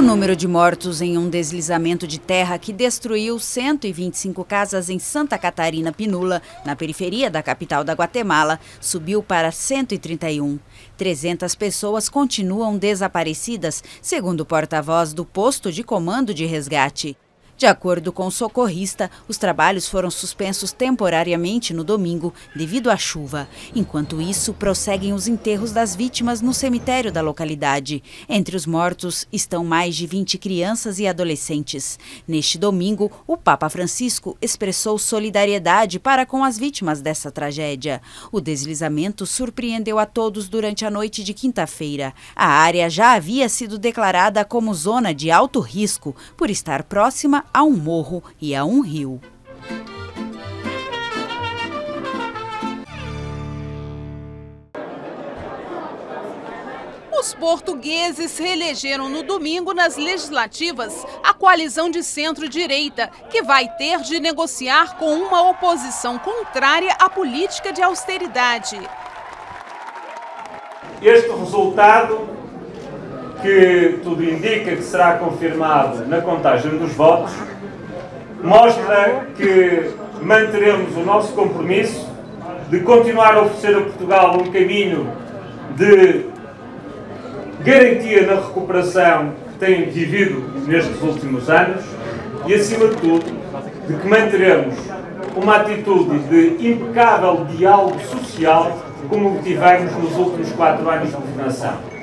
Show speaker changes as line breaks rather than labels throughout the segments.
número de mortos em um deslizamento de terra que destruiu 125 casas em Santa Catarina Pinula, na periferia da capital da Guatemala, subiu para 131. 300 pessoas continuam desaparecidas, segundo o porta-voz do posto de comando de resgate. De acordo com o socorrista, os trabalhos foram suspensos temporariamente no domingo devido à chuva. Enquanto isso, prosseguem os enterros das vítimas no cemitério da localidade. Entre os mortos estão mais de 20 crianças e adolescentes. Neste domingo, o Papa Francisco expressou solidariedade para com as vítimas dessa tragédia. O deslizamento surpreendeu a todos durante a noite de quinta-feira. A área já havia sido declarada como zona de alto risco por estar próxima a um morro e a um rio.
Os portugueses reelegeram no domingo nas legislativas a coalizão de centro-direita, que vai ter de negociar com uma oposição contrária à política de austeridade.
Este resultado, que tudo indica que será confirmado na contagem dos votos, mostra que manteremos o nosso compromisso de continuar a oferecer a Portugal um caminho de garantia na recuperação que tem vivido nestes últimos anos e, acima de tudo, de que manteremos uma atitude de impecável diálogo social como tivemos nos últimos 4 anos de governação.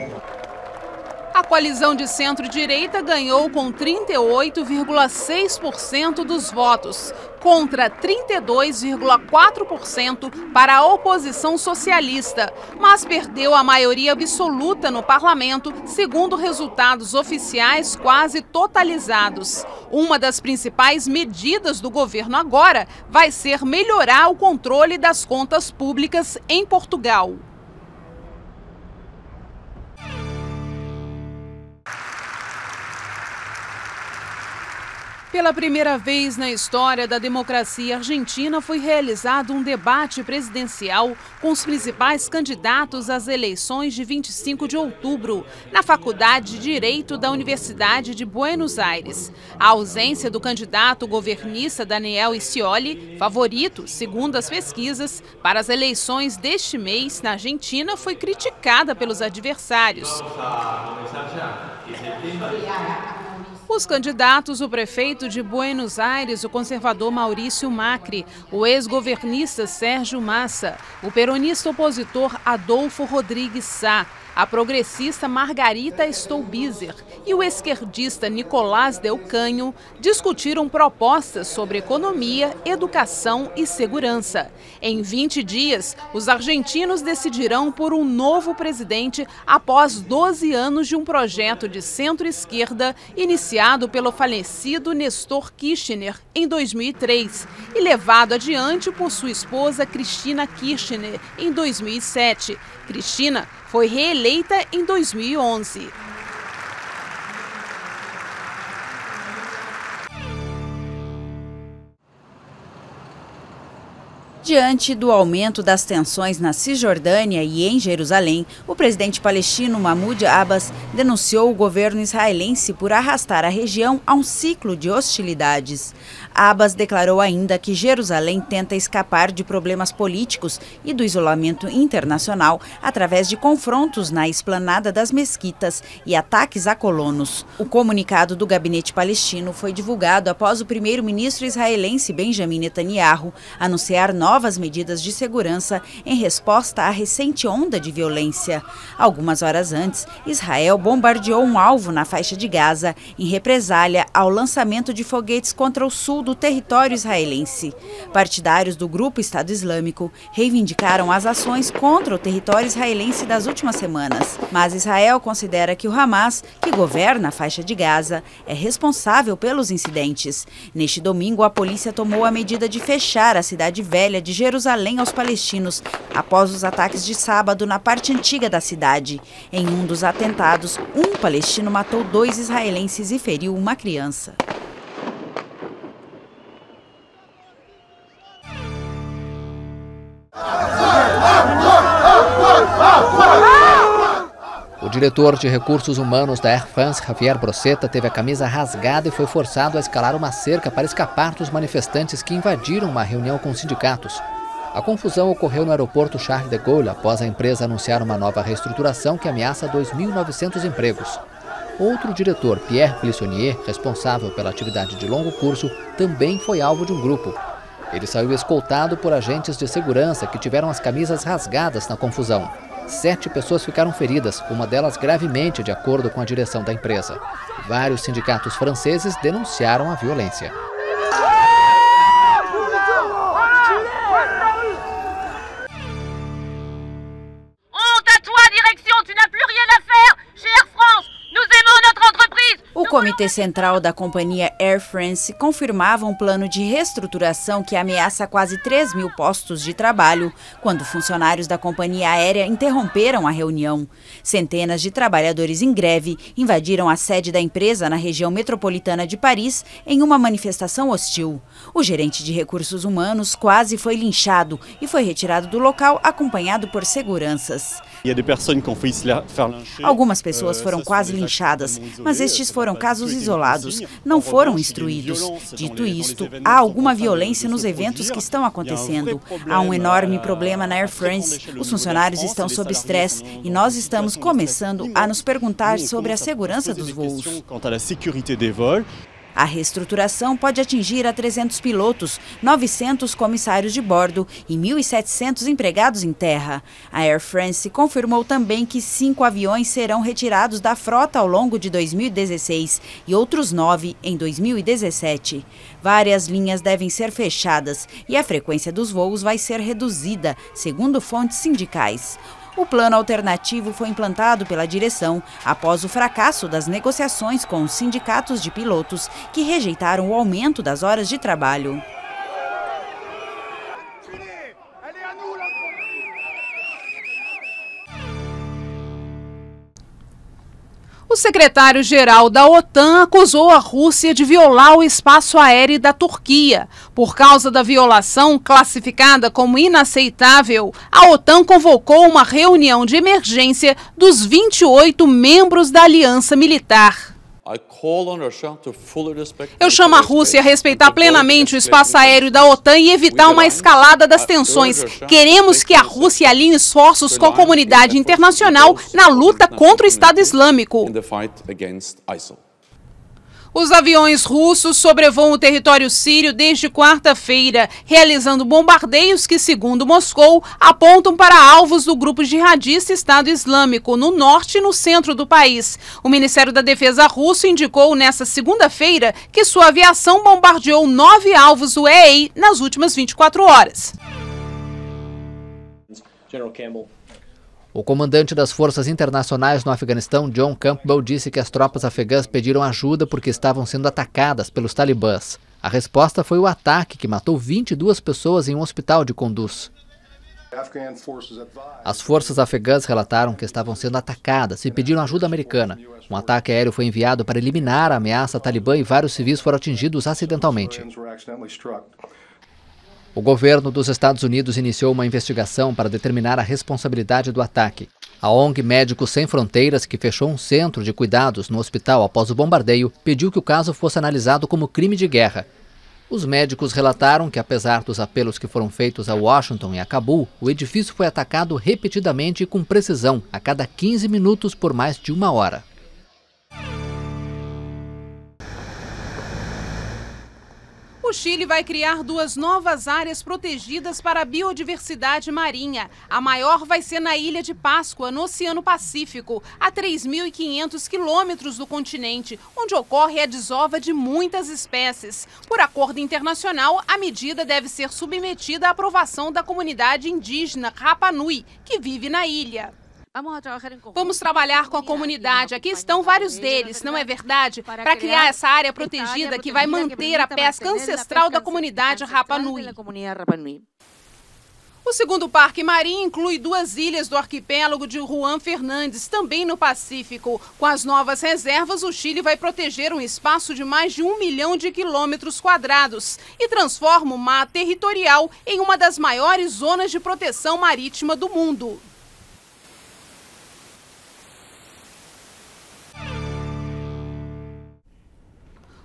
A coalizão de centro-direita ganhou com 38,6% dos votos, contra 32,4% para a oposição socialista, mas perdeu a maioria absoluta no parlamento, segundo resultados oficiais quase totalizados. Uma das principais medidas do governo agora vai ser melhorar o controle das contas públicas em Portugal. Pela primeira vez na história da democracia argentina, foi realizado um debate presidencial com os principais candidatos às eleições de 25 de outubro, na Faculdade de Direito da Universidade de Buenos Aires. A ausência do candidato governista Daniel Scioli, favorito, segundo as pesquisas, para as eleições deste mês na Argentina, foi criticada pelos adversários. Os candidatos, o prefeito de Buenos Aires, o conservador Maurício Macri, o ex-governista Sérgio Massa, o peronista opositor Adolfo Rodrigues Sá, a progressista Margarita Stolbizer e o esquerdista Nicolás Del Caño discutiram propostas sobre economia, educação e segurança. Em 20 dias, os argentinos decidirão por um novo presidente após 12 anos de um projeto de centro-esquerda iniciado pelo falecido Néstor Kirchner em 2003 e levado adiante por sua esposa Cristina Kirchner em 2007. Cristina foi reeleita em 2011.
Diante do aumento das tensões na Cisjordânia e em Jerusalém, o presidente palestino Mahmoud Abbas denunciou o governo israelense por arrastar a região a um ciclo de hostilidades. Abbas declarou ainda que Jerusalém tenta escapar de problemas políticos e do isolamento internacional através de confrontos na esplanada das mesquitas e ataques a colonos. O comunicado do gabinete palestino foi divulgado após o primeiro-ministro israelense Benjamin Netanyahu anunciar novas medidas de segurança em resposta à recente onda de violência. Algumas horas antes, Israel bombardeou um alvo na faixa de Gaza em represália ao lançamento de foguetes contra o sul do território israelense. Partidários do grupo Estado Islâmico reivindicaram as ações contra o território israelense das últimas semanas, mas Israel considera que o Hamas, que governa a faixa de Gaza, é responsável pelos incidentes. Neste domingo, a polícia tomou a medida de fechar a cidade velha de Jerusalém aos palestinos, após os ataques de sábado na parte antiga da cidade. Em um dos atentados, um palestino matou 2 israelenses e feriu uma criança.
O diretor de recursos humanos da Air France, Javier Brosseta, teve a camisa rasgada e foi forçado a escalar uma cerca para escapar dos manifestantes que invadiram uma reunião com sindicatos. A confusão ocorreu no aeroporto Charles de Gaulle após a empresa anunciar uma nova reestruturação que ameaça 2.900 empregos. Outro diretor, Pierre Plissonnier, responsável pela atividade de longo curso, também foi alvo de um grupo. Ele saiu escoltado por agentes de segurança que tiveram as camisas rasgadas na confusão. 7 pessoas ficaram feridas, uma delas gravemente, de acordo com a direção da empresa. Vários sindicatos franceses denunciaram a violência.
O Comitê Central da companhia Air France confirmava um plano de reestruturação que ameaça quase 3.000 postos de trabalho, quando funcionários da companhia aérea interromperam a reunião. Centenas de trabalhadores em greve invadiram a sede da empresa na região metropolitana de Paris em uma manifestação hostil. O gerente de recursos humanos quase foi linchado e foi retirado do local acompanhado por seguranças. Algumas pessoas foram quase linchadas, mas estes foram casos isolados, não foram instruídos. Dito isto, há alguma violência nos eventos que estão acontecendo. Há um enorme problema na Air France, os funcionários estão sob estresse e nós estamos começando a nos perguntar sobre a segurança dos voos. A reestruturação pode atingir a 300 pilotos, 900 comissários de bordo e 1.700 empregados em terra. A Air France confirmou também que 5 aviões serão retirados da frota ao longo de 2016 e outros 9 em 2017. Várias linhas devem ser fechadas e a frequência dos voos vai ser reduzida, segundo fontes sindicais. O plano alternativo foi implantado pela direção após o fracasso das negociações com os sindicatos de pilotos, que rejeitaram o aumento das horas de trabalho.
O secretário-geral da OTAN acusou a Rússia de violar o espaço aéreo da Turquia. Por causa da violação, classificada como inaceitável, a OTAN convocou uma reunião de emergência dos 28 membros da aliança militar. Eu chamo a Rússia a respeitar plenamente o espaço aéreo da OTAN e evitar uma escalada das tensões. Queremos que a Rússia alinhe esforços com a comunidade internacional na luta contra o Estado Islâmico. Os aviões russos sobrevoam o território sírio desde quarta-feira, realizando bombardeios que, segundo Moscou, apontam para alvos do grupo jihadista Estado Islâmico, no norte e no centro do país. O Ministério da Defesa russo indicou nesta segunda-feira que sua aviação bombardeou 9 alvos do EI nas últimas 24 horas.
O comandante das forças internacionais no Afeganistão, John Campbell, disse que as tropas afegãs pediram ajuda porque estavam sendo atacadas pelos talibãs. A resposta foi o ataque que matou 22 pessoas em um hospital de Kunduz. As forças afegãs relataram que estavam sendo atacadas e pediram ajuda americana. Um ataque aéreo foi enviado para eliminar a ameaça talibã e vários civis foram atingidos acidentalmente. O governo dos Estados Unidos iniciou uma investigação para determinar a responsabilidade do ataque. A ONG Médicos Sem Fronteiras, que fechou um centro de cuidados no hospital após o bombardeio, pediu que o caso fosse analisado como crime de guerra. Os médicos relataram que, apesar dos apelos que foram feitos a Washington e a Cabul, o edifício foi atacado repetidamente e com precisão, a cada 15 minutos por mais de 1 hora.
O Chile vai criar 2 novas áreas protegidas para a biodiversidade marinha. A maior vai ser na Ilha de Páscoa, no Oceano Pacífico, a 3.500 quilômetros do continente, onde ocorre a desova de muitas espécies. Por acordo internacional, a medida deve ser submetida à aprovação da comunidade indígena Rapa Nui, que vive na ilha. Vamos trabalhar com a comunidade, aqui estão vários deles, não é verdade? Para criar essa área protegida que vai manter a pesca ancestral da comunidade Rapa Nui. O segundo parque marinho inclui 2 ilhas do arquipélago de Juan Fernandes, também no Pacífico. Com as novas reservas, o Chile vai proteger um espaço de mais de 1 milhão de quilômetros quadrados e transforma o mar territorial em uma das maiores zonas de proteção marítima do mundo.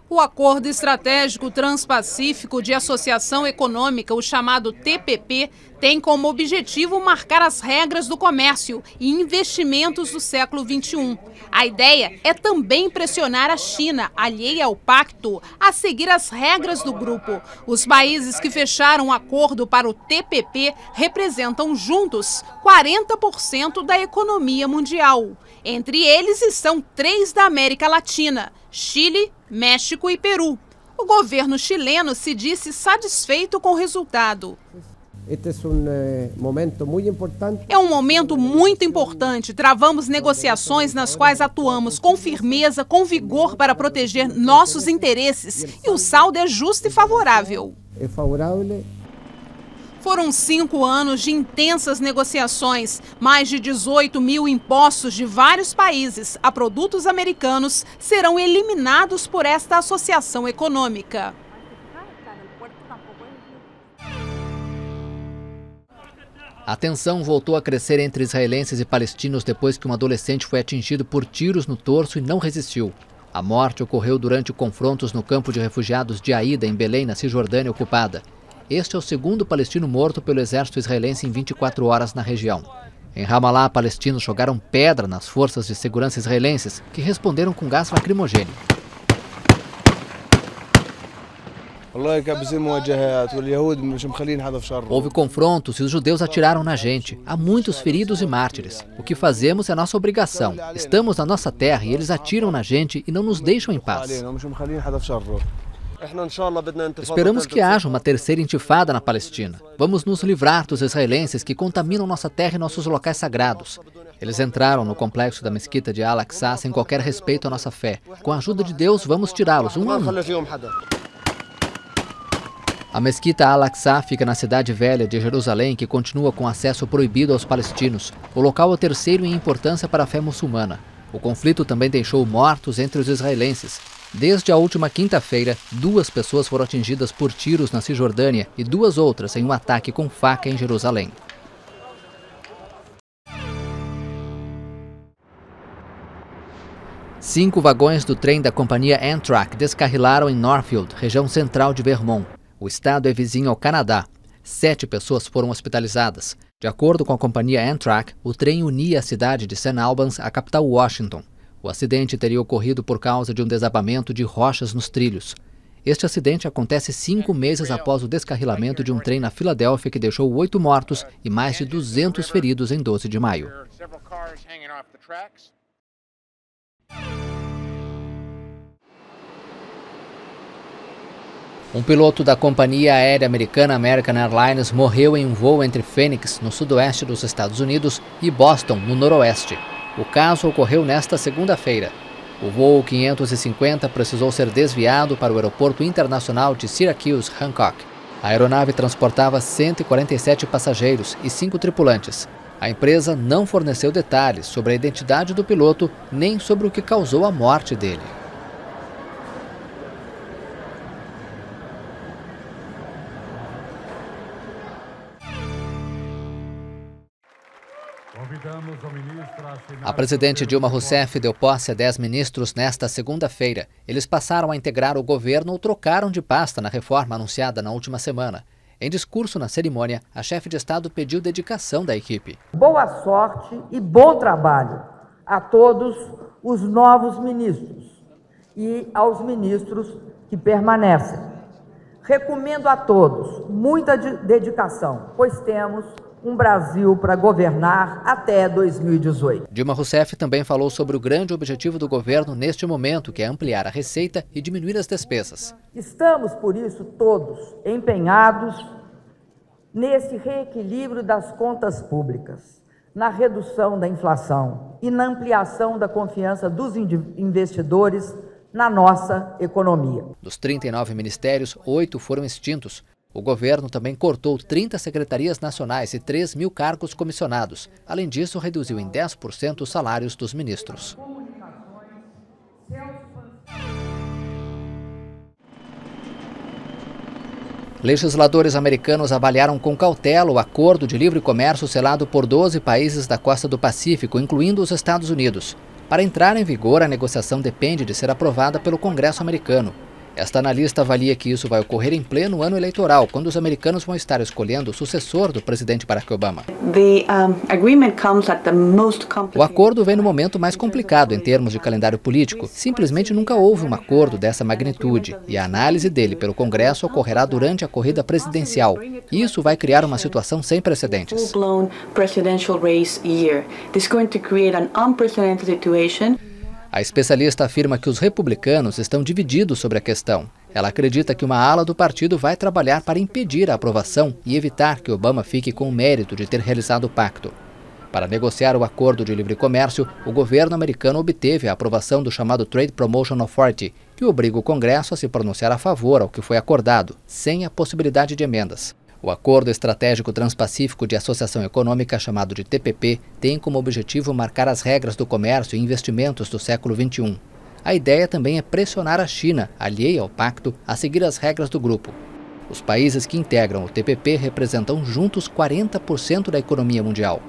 O Acordo Estratégico Transpacífico de Associação Econômica, o chamado TPP, tem como objetivo marcar as regras do comércio e investimentos do século XXI. A ideia é também pressionar a China, alheia ao pacto, a seguir as regras do grupo. Os países que fecharam o acordo para o TPP representam juntos 40% da economia mundial. Entre eles estão 3 da América Latina: Chile, México e Peru. O governo chileno se disse satisfeito com o resultado. É um momento muito importante. Travamos negociações nas quais atuamos com firmeza, com vigor para proteger nossos interesses. E o saldo é justo e favorável. Foram 5 anos de intensas negociações. Mais de 18 mil impostos de vários países a produtos americanos serão eliminados por esta associação econômica.
A tensão voltou a crescer entre israelenses e palestinos depois que um adolescente foi atingido por tiros no torso e não resistiu. A morte ocorreu durante confrontos no campo de refugiados de Aida, em Belém, na Cisjordânia ocupada. Este é o segundo palestino morto pelo exército israelense em 24 horas na região. Em Ramallah, palestinos jogaram pedra nas forças de segurança israelenses, que responderam com gás lacrimogêneo. Houve confrontos e os judeus atiraram na gente. Há muitos feridos e mártires. O que fazemos é nossa obrigação. Estamos na nossa terra e eles atiram na gente e não nos deixam em paz. Esperamos que haja uma terceira intifada na Palestina. Vamos nos livrar dos israelenses que contaminam nossa terra e nossos locais sagrados. Eles entraram no complexo da mesquita de Al-Aqsa sem qualquer respeito à nossa fé. Com a ajuda de Deus, vamos tirá-los um a um. A mesquita Al-Aqsa fica na cidade velha de Jerusalém, que continua com acesso proibido aos palestinos. O local é o terceiro em importância para a fé muçulmana. O conflito também deixou mortos entre os israelenses. Desde a última quinta-feira, 2 pessoas foram atingidas por tiros na Cisjordânia e 2 outras em um ataque com faca em Jerusalém. Cinco vagões do trem da companhia Amtrak descarrilaram em Northfield, região central de Vermont. O estado é vizinho ao Canadá. 7 pessoas foram hospitalizadas. De acordo com a companhia Amtrak, o trem unia a cidade de St. Albans à capital Washington. O acidente teria ocorrido por causa de um desabamento de rochas nos trilhos. Este acidente acontece 5 meses após o descarrilamento de um trem na Filadélfia que deixou 8 mortos e mais de 200 feridos em 12 de maio. Um piloto da companhia aérea americana American Airlines morreu em um voo entre Phoenix, no sudoeste dos Estados Unidos, e Boston, no noroeste. O caso ocorreu nesta segunda-feira. O voo 550 precisou ser desviado para o aeroporto internacional de Syracuse, Hancock. A aeronave transportava 147 passageiros e 5 tripulantes. A empresa não forneceu detalhes sobre a identidade do piloto nem sobre o que causou a morte dele. A presidente Dilma Rousseff deu posse a 10 ministros nesta segunda-feira. Eles passaram a integrar o governo ou trocaram de pasta na reforma anunciada na última semana. Em discurso na cerimônia, a chefe de Estado pediu dedicação da equipe.
Boa sorte e bom trabalho a todos os novos ministros e aos ministros que permanecem. Recomendo a todos muita dedicação, pois temos um Brasil para governar até 2018.
Dilma Rousseff também falou sobre o grande objetivo do governo neste momento, que é ampliar a receita e diminuir as despesas.
Estamos, por isso, todos empenhados nesse reequilíbrio das contas públicas, na redução da inflação e na ampliação da confiança dos investidores na nossa economia.
Dos 39 ministérios, 8 foram extintos. O governo também cortou 30 secretarias nacionais e 3 mil cargos comissionados. Além disso, reduziu em 10% os salários dos ministros. Legisladores americanos avaliaram com cautela o acordo de livre comércio selado por 12 países da costa do Pacífico, incluindo os Estados Unidos. Para entrar em vigor, a negociação depende de ser aprovada pelo Congresso americano. Esta analista avalia que isso vai ocorrer em pleno ano eleitoral, quando os americanos vão estar escolhendo o sucessor do presidente Barack Obama. O acordo vem no momento mais complicado em termos de calendário político. Simplesmente nunca houve um acordo dessa magnitude e a análise dele pelo Congresso ocorrerá durante a corrida presidencial. Isso vai criar uma situação sem precedentes. A especialista afirma que os republicanos estão divididos sobre a questão. Ela acredita que uma ala do partido vai trabalhar para impedir a aprovação e evitar que Obama fique com o mérito de ter realizado o pacto. Para negociar o acordo de livre comércio, o governo americano obteve a aprovação do chamado Trade Promotion Authority, que obriga o Congresso a se pronunciar a favor ao que foi acordado, sem a possibilidade de emendas. O Acordo Estratégico Transpacífico de Associação Econômica, chamado de TPP, tem como objetivo marcar as regras do comércio e investimentos do século XXI. A ideia também é pressionar a China, alheia ao pacto, a seguir as regras do grupo. Os países que integram o TPP representam juntos 40% da economia mundial.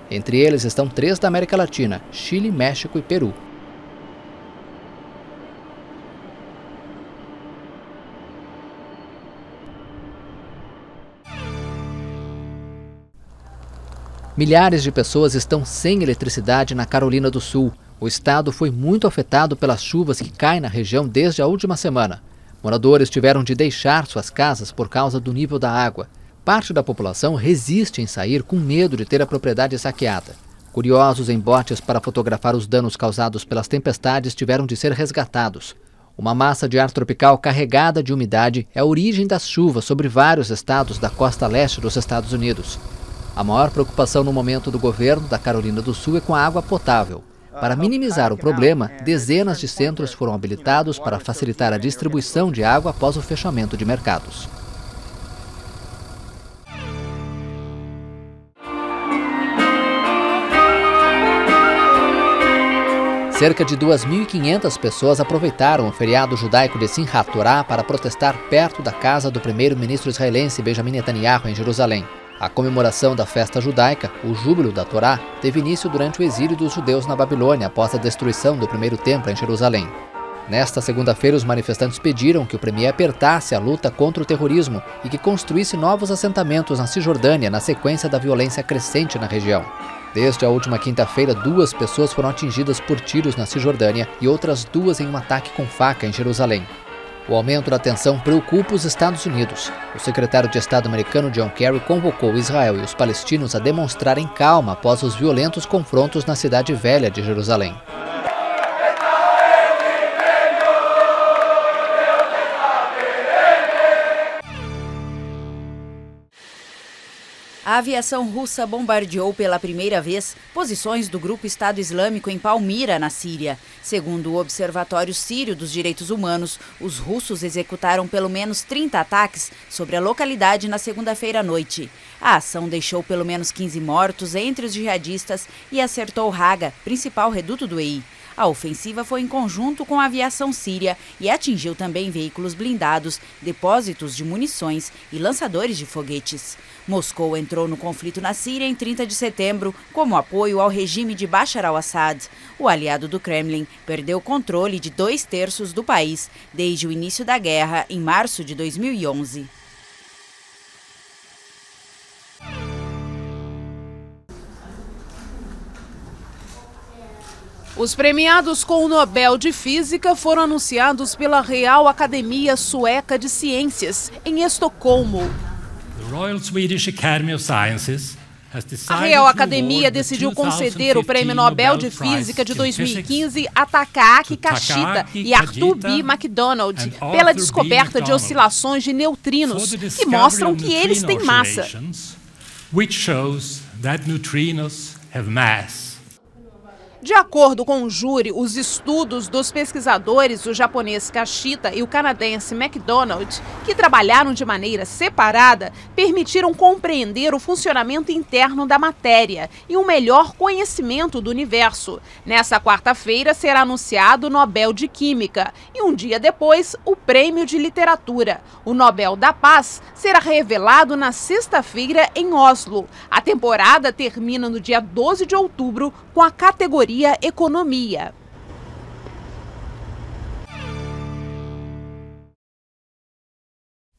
Entre eles estão 3 da América Latina: Chile, México e Peru. Milhares de pessoas estão sem eletricidade na Carolina do Sul. O estado foi muito afetado pelas chuvas que caem na região desde a última semana. Moradores tiveram de deixar suas casas por causa do nível da água. Parte da população resiste em sair com medo de ter a propriedade saqueada. Curiosos em botes para fotografar os danos causados pelas tempestades tiveram de ser resgatados. Uma massa de ar tropical carregada de umidade é a origem das chuvas sobre vários estados da costa leste dos Estados Unidos. A maior preocupação no momento do governo da Carolina do Sul é com a água potável. Para minimizar o problema, dezenas de centros foram habilitados para facilitar a distribuição de água após o fechamento de mercados. Cerca de 2.500 pessoas aproveitaram o feriado judaico de Simchat Torah para protestar perto da casa do primeiro-ministro israelense Benjamin Netanyahu, em Jerusalém. A comemoração da festa judaica, o Júbilo da Torá, teve início durante o exílio dos judeus na Babilônia após a destruição do primeiro templo em Jerusalém. Nesta segunda-feira, os manifestantes pediram que o premier apertasse a luta contra o terrorismo e que construísse novos assentamentos na Cisjordânia na sequência da violência crescente na região. Desde a última quinta-feira, 2 pessoas foram atingidas por tiros na Cisjordânia e outras 2 em um ataque com faca em Jerusalém. O aumento da tensão preocupa os Estados Unidos. O secretário de Estado americano John Kerry convocou Israel e os palestinos a demonstrarem calma após os violentos confrontos na cidade velha de Jerusalém.
A aviação russa bombardeou pela primeira vez posições do grupo Estado Islâmico em Palmira, na Síria. Segundo o Observatório Sírio dos Direitos Humanos, os russos executaram pelo menos 30 ataques sobre a localidade na segunda-feira à noite. A ação deixou pelo menos 15 mortos entre os jihadistas e acertou Haga, principal reduto do EI. A ofensiva foi em conjunto com a aviação síria e atingiu também veículos blindados, depósitos de munições e lançadores de foguetes. Moscou entrou no conflito na Síria em 30 de setembro como apoio ao regime de Bashar al-Assad. O aliado do Kremlin perdeu o controle de 2/3 do país desde o início da guerra em março de 2011.
Os premiados com o Nobel de Física foram anunciados pela Real Academia Sueca de Ciências, em Estocolmo. A Real Academia decidiu conceder o Prêmio Nobel de Física de 2015 a Takaaki Kashita e Arthur B. MacDonald pela descoberta de oscilações de neutrinos que mostram que eles têm massa. De acordo com o júri, os estudos dos pesquisadores, o japonês Kashita e o canadense MacDonald, que trabalharam de maneira separada, permitiram compreender o funcionamento interno da matéria e um melhor conhecimento do universo. Nessa quarta-feira será anunciado o Nobel de Química e um dia depois o Prêmio de Literatura. O Nobel da Paz será revelado na sexta-feira em Oslo. A temporada termina no dia 12 de outubro com a categoria Economia.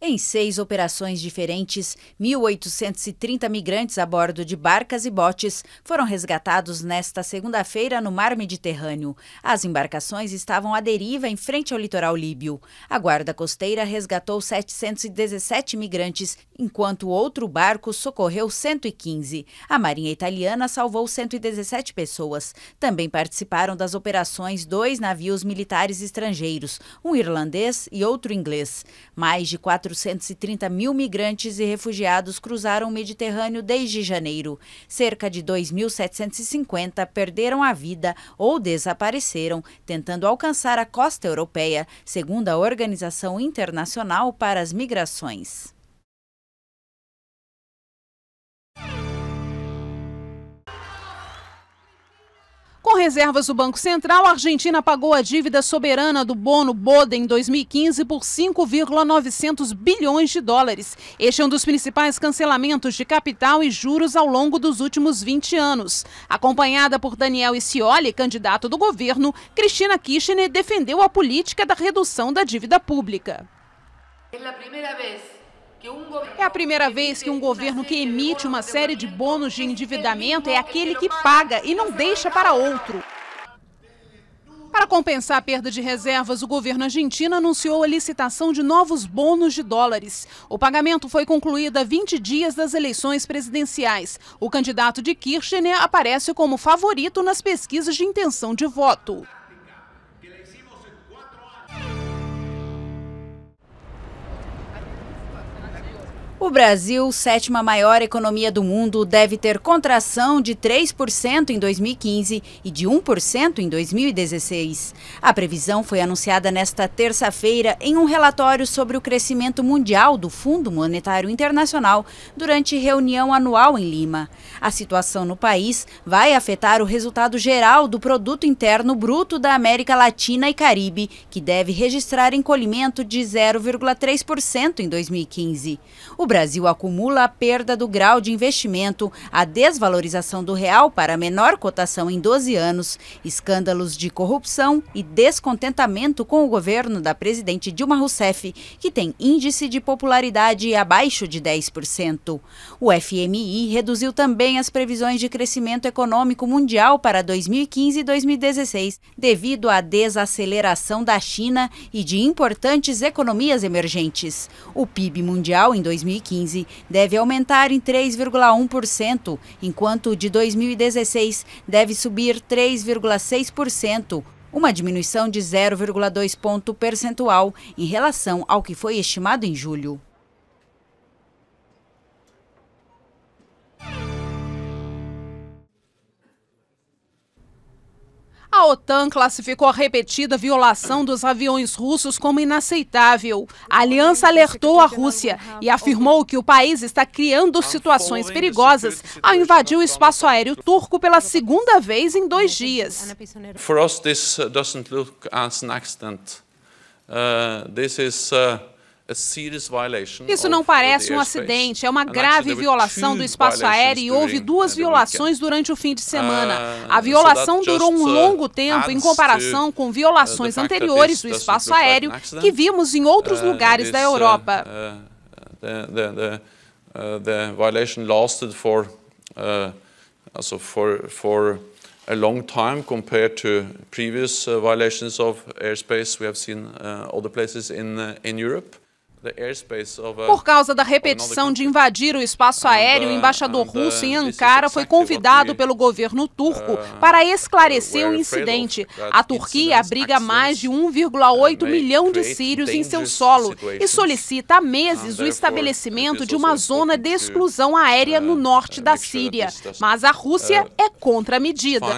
Em 6 operações diferentes, 1.830 migrantes a bordo de barcas e botes foram resgatados nesta segunda-feira no Mar Mediterrâneo. As embarcações estavam à deriva em frente ao litoral líbio. A Guarda Costeira resgatou 717 migrantes, enquanto outro barco socorreu 115. A Marinha Italiana salvou 117 pessoas. Também participaram das operações 2 navios militares estrangeiros, um irlandês e outro inglês. Mais de 430 mil migrantes e refugiados cruzaram o Mediterrâneo desde janeiro. Cerca de 2.750 perderam a vida ou desapareceram, tentando alcançar a costa europeia, segundo a Organização Internacional para as Migrações.
Com reservas do Banco Central, a Argentina pagou a dívida soberana do bono BODE em 2015 por 5,900 bilhões de dólares. Este é um dos principais cancelamentos de capital e juros ao longo dos últimos 20 anos. Acompanhada por Daniel Scioli, candidato do governo, Cristina Kirchner defendeu a política da redução da dívida pública. É a primeira vez que um governo que emite uma série de bônus de endividamento é aquele que paga e não deixa para outro. Para compensar a perda de reservas, o governo argentino anunciou a licitação de novos bônus de dólares. O pagamento foi concluído a 20 dias das eleições presidenciais. O candidato de Kirchner aparece como favorito nas pesquisas de intenção de voto.
O Brasil, 7ª maior economia do mundo, deve ter contração de 3% em 2015 e de 1% em 2016. A previsão foi anunciada nesta terça-feira em um relatório sobre o crescimento mundial do Fundo Monetário Internacional durante reunião anual em Lima. A situação no país vai afetar o resultado geral do Produto Interno Bruto da América Latina e Caribe, que deve registrar encolhimento de 0,3% em 2015. O Brasil acumula a perda do grau de investimento, a desvalorização do real para a menor cotação em 12 anos, escândalos de corrupção e descontentamento com o governo da presidente Dilma Rousseff, que tem índice de popularidade abaixo de 10%. O FMI reduziu também as previsões de crescimento econômico mundial para 2015 e 2016, devido à desaceleração da China e de importantes economias emergentes. O PIB mundial em 2015 deve aumentar em 3,1%, enquanto o de 2016 deve subir 3,6%, uma diminuição de 0,2 ponto percentual em relação ao que foi estimado em julho.
A OTAN classificou a repetida violação dos aviões russos como inaceitável. A aliança alertou a Rússia e afirmou que o país está criando situações perigosas ao invadir o espaço aéreo turco pela segunda vez em 2 dias.
For us, this doesn't look as an accident. This is
Isso não parece um acidente, é uma grave violação do espaço aéreo e houve 2 violações durante o fim de semana. A violação durou um longo tempo em comparação com violações anteriores do espaço aéreo que vimos em outros lugares da Europa.
The violation lasted for a long time compared to previous violations of airspace we have seen other places in Europe.
Por causa da repetição de invadir o espaço aéreo, o embaixador russo em Ankara foi convidado pelo governo turco para esclarecer o incidente. A Turquia abriga mais de 1,8 milhão de sírios em seu solo e solicita há meses o estabelecimento de uma zona de exclusão aérea no norte da Síria. Mas a Rússia é contra a medida.